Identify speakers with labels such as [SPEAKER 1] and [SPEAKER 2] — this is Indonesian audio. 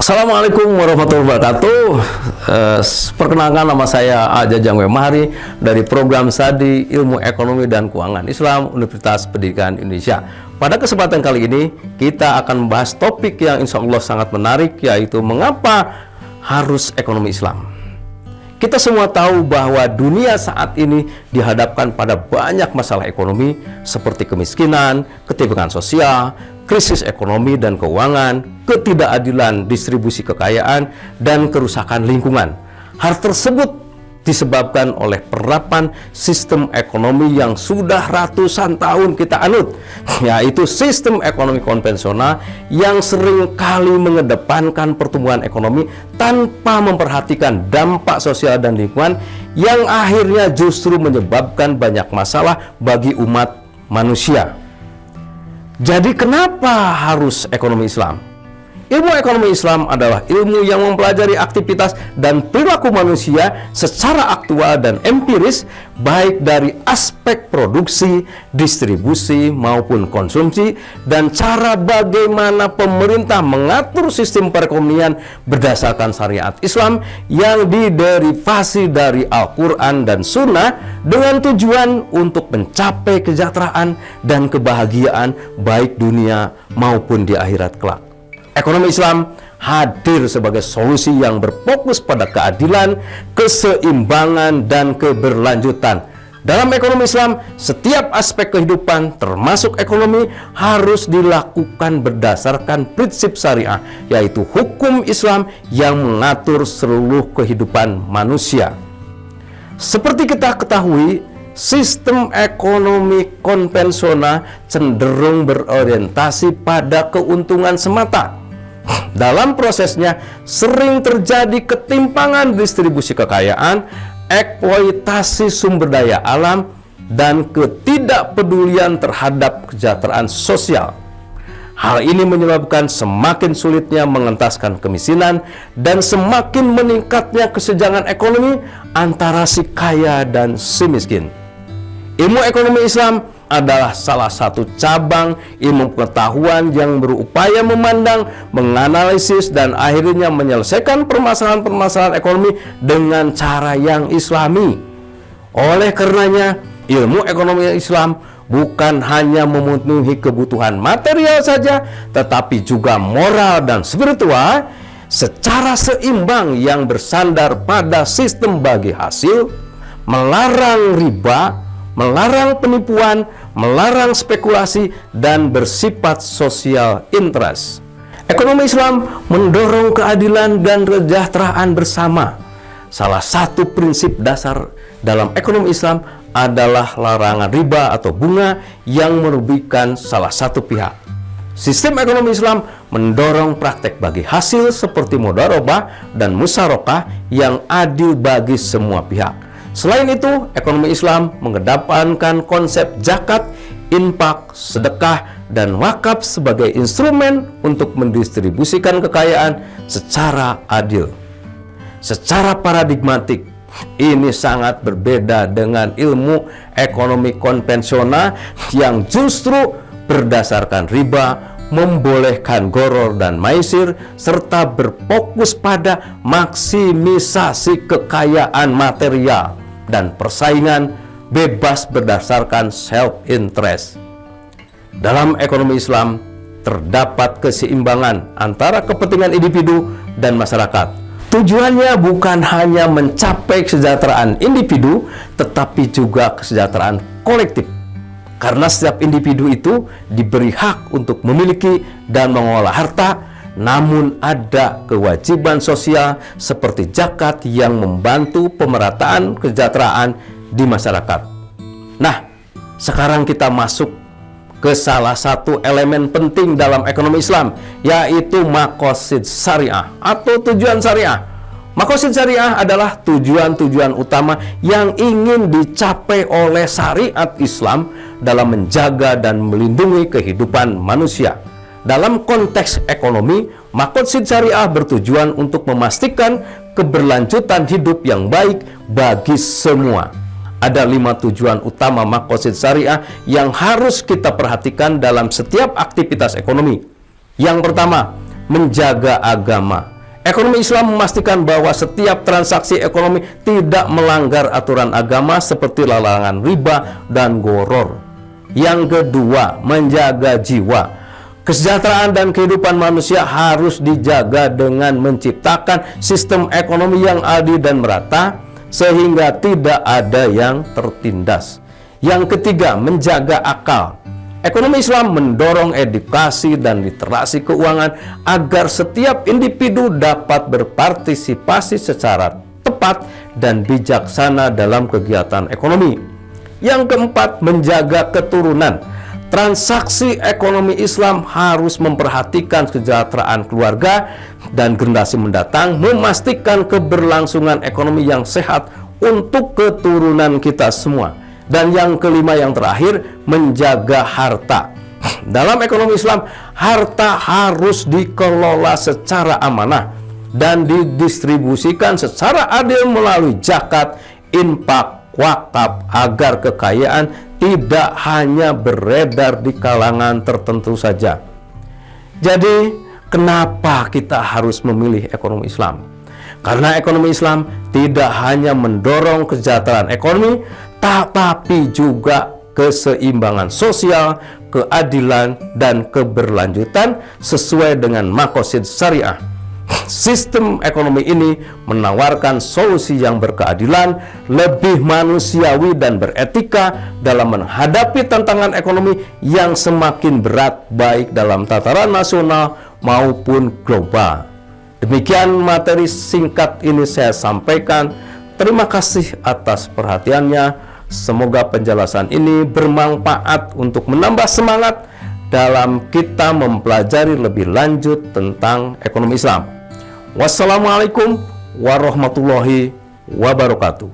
[SPEAKER 1] Assalamualaikum warahmatullahi wabarakatuh. Perkenalkan, nama saya Jajang Wemahari dari program Studi Ilmu Ekonomi dan Keuangan Islam Universitas Pendidikan Indonesia. Pada kesempatan kali ini kita akan membahas topik yang insya Allah sangat menarik, yaitu mengapa harus ekonomi Islam. Kita semua tahu bahwa dunia saat ini dihadapkan pada banyak masalah ekonomi seperti kemiskinan, ketimpangan sosial, krisis ekonomi dan keuangan, ketidakadilan distribusi kekayaan, dan kerusakan lingkungan. Hal tersebut disebabkan oleh penerapan sistem ekonomi yang sudah ratusan tahun kita anut, yaitu sistem ekonomi konvensional yang sering kali mengedepankan pertumbuhan ekonomi tanpa memperhatikan dampak sosial dan lingkungan, yang akhirnya justru menyebabkan banyak masalah bagi umat manusia. Jadi kenapa harus ekonomi Islam? Ilmu ekonomi Islam adalah ilmu yang mempelajari aktivitas dan perilaku manusia secara aktual dan empiris, baik dari aspek produksi, distribusi, maupun konsumsi, dan cara bagaimana pemerintah mengatur sistem perekonomian berdasarkan syariat Islam yang diderivasi dari Al-Quran dan Sunnah, dengan tujuan untuk mencapai kesejahteraan dan kebahagiaan baik dunia maupun di akhirat kelak. Ekonomi Islam hadir sebagai solusi yang berfokus pada keadilan, keseimbangan, dan keberlanjutan. Dalam ekonomi Islam, setiap aspek kehidupan, termasuk ekonomi, harus dilakukan berdasarkan prinsip syariah, yaitu hukum Islam yang mengatur seluruh kehidupan manusia. Seperti kita ketahui, sistem ekonomi konvensional cenderung berorientasi pada keuntungan semata. Dalam prosesnya sering terjadi ketimpangan distribusi kekayaan, eksploitasi sumber daya alam, dan ketidakpedulian terhadap kesejahteraan sosial. Hal ini menyebabkan semakin sulitnya mengentaskan kemiskinan dan semakin meningkatnya kesenjangan ekonomi antara si kaya dan si miskin. Ilmu ekonomi Islam adalah salah satu cabang ilmu pengetahuan yang berupaya memandang, menganalisis, dan akhirnya menyelesaikan permasalahan-permasalahan ekonomi dengan cara yang islami. Oleh karenanya, ilmu ekonomi Islam bukan hanya memenuhi kebutuhan material saja, tetapi juga moral dan spiritual secara seimbang yang bersandar pada sistem bagi hasil, melarang riba, melarang penipuan, melarang spekulasi, dan bersifat social interest. Ekonomi Islam mendorong keadilan dan kesejahteraan bersama. Salah satu prinsip dasar dalam ekonomi Islam adalah larangan riba atau bunga yang merugikan salah satu pihak. Sistem ekonomi Islam mendorong praktek bagi hasil seperti mudharabah dan musyarakah yang adil bagi semua pihak. Selain itu, ekonomi Islam mengedepankan konsep zakat, infak, sedekah, dan wakaf sebagai instrumen untuk mendistribusikan kekayaan secara adil. Secara paradigmatik, ini sangat berbeda dengan ilmu ekonomi konvensional yang justru berdasarkan riba, membolehkan goror dan maisir, serta berfokus pada maksimisasi kekayaan material dan persaingan bebas berdasarkan self-interest. Dalam ekonomi Islam terdapat keseimbangan antara kepentingan individu dan masyarakat. Tujuannya bukan hanya mencapai kesejahteraan individu, tetapi juga kesejahteraan kolektif. Karena setiap individu itu diberi hak untuk memiliki dan mengelola harta, namun ada kewajiban sosial seperti zakat yang membantu pemerataan kesejahteraan di masyarakat. Nah, sekarang kita masuk ke salah satu elemen penting dalam ekonomi Islam, yaitu maqasid syariah atau tujuan syariah. Maqasid syariah adalah tujuan-tujuan utama yang ingin dicapai oleh syariat Islam dalam menjaga dan melindungi kehidupan manusia. Dalam konteks ekonomi, maqasid syariah bertujuan untuk memastikan keberlanjutan hidup yang baik bagi semua. Ada 5 tujuan utama maqasid syariah yang harus kita perhatikan dalam setiap aktivitas ekonomi. Yang pertama, menjaga agama. Ekonomi Islam memastikan bahwa setiap transaksi ekonomi tidak melanggar aturan agama seperti larangan riba dan gharar. Yang kedua, menjaga jiwa. Kesejahteraan dan kehidupan manusia harus dijaga dengan menciptakan sistem ekonomi yang adil dan merata sehingga tidak ada yang tertindas. Yang ketiga, menjaga akal. Ekonomi Islam mendorong edukasi dan literasi keuangan agar setiap individu dapat berpartisipasi secara tepat dan bijaksana dalam kegiatan ekonomi. Yang keempat, menjaga keturunan. Transaksi ekonomi Islam harus memperhatikan kesejahteraan keluarga dan generasi mendatang, memastikan keberlangsungan ekonomi yang sehat untuk keturunan kita semua. Dan yang kelima, yang terakhir, menjaga harta. Dalam ekonomi Islam, harta harus dikelola secara amanah dan didistribusikan secara adil melalui zakat, infak, wakaf, agar kekayaan tidak hanya beredar di kalangan tertentu saja. Jadi, kenapa kita harus memilih ekonomi Islam? Karena ekonomi Islam tidak hanya mendorong kesejahteraan ekonomi, tetapi juga keseimbangan sosial, keadilan, dan keberlanjutan sesuai dengan maqasid syariah. Sistem ekonomi ini menawarkan solusi yang berkeadilan, lebih manusiawi dan beretika dalam menghadapi tantangan ekonomi yang semakin berat baik dalam tataran nasional maupun global. Demikian materi singkat ini saya sampaikan. Terima kasih atas perhatiannya. Semoga penjelasan ini bermanfaat untuk menambah semangat dalam kita mempelajari lebih lanjut tentang ekonomi Islam. Wassalamualaikum warahmatullahi wabarakatuh.